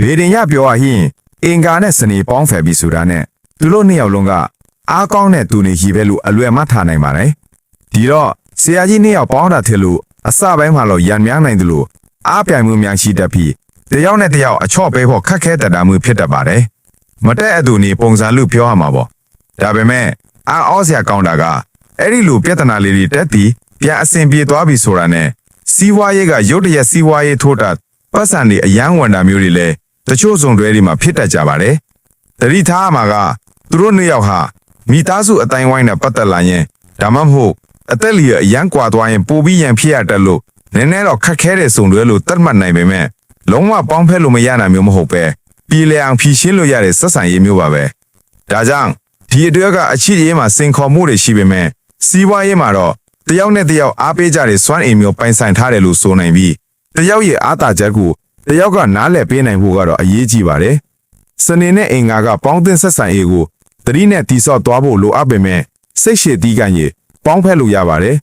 ဗေဒင်ရပြောရရင်အင်္ဂါနဲ့စနေပေါင်းဖယ်ပြီးဆိုတာနဲ့သူတို့နှစ်ယောက်လုံးကအားကောင်းတဲ့သူနေကြီးပဲလို့အလွယ်မှတ်ထားနိုင်ပါတယ်။ဒီတော့ဆရာကြီးနှစ်ယောက်ပေါင်းတာထင်လို့အစပိုင်းမှာတော့ရန်များနိုင်တယ်လို့အားပြိုင်မှုများရှိတတ်ပြီးတယောက်နဲ့တယောက်အချော့ပေးဖို့ခက်ခဲတတ်တာမျိုးဖြစ်တတ်ပါတယ်။မတက်အတူနေပုံစံလို့ပြောရမှာပေါ့။ဒါပေမဲ့အားအောစရာကောင်းတာကအဲ့ဒီလိုပြဿနာလေးတွေတက်ပြီးပြန်အဆင်ပြေသွားပြီဆိုတာနဲ့စီးပွားရေးကရုတ်တရက်စီးပွားရေးထိုးတာပတ်စံတွေအယမ်းဝန်တာမျိုးတွေလည်းတချို့စုံတွဲတွေမှာဖြစ်တတ်ကြပါတယ်။တတိထားမှာကသူတို့နှစ်ယောက်ဟာမိသားစုအတိုင်းဝိုင်းနဲ့ပတ်သက်လာရင်ဒါမှမဟုတ်အသက်လျော်အရန်ကွာသွားရင်ပိုပြီးရန်ဖြစ်ရတတ်လို့နည်းနည်းတော့ခက်ခဲတဲ့စုံတွဲလို့တတ်မှတ်နိုင်ပေမဲ့လုံးဝပေါင်းဖက်လို့မရနိုင်မျိုးမဟုတ်ပဲပြည်လည်အောင်ဖြည့်ရှင်းလို့ရတဲ့ဆက်ဆံရေးမျိုးပါပဲ။ဒါကြောင့်ဒီအတွက်ကအချစ်ရေးမှာစင်ခေါ်မှုတွေရှိပေမဲ့စီးပွားရေးမှာတော့တယောက်နဲ့တယောက်အားပေးကြတဲ့စွမ်းအင်မျိုးပိုင်ဆိုင်ထားတယ်လို့ဆိုနိုင်ပြီးတယောက်ရဲ့အားသာချက်ကိုတယောက်ကနားလည်ပေးနိုင်ဖို့ကတော့အရေးကြီးပါတယ်။စနေနဲ့အင်္ဂါကပေါင်းသင်းဆက်ဆံရေးကိုသတိနဲ့တိစော့သွားဖို့လိုအပ်ပေမဲ့စိတ်ရှည်တီးကန်ရေးပေါင်းဖက်လို့ရပါတယ်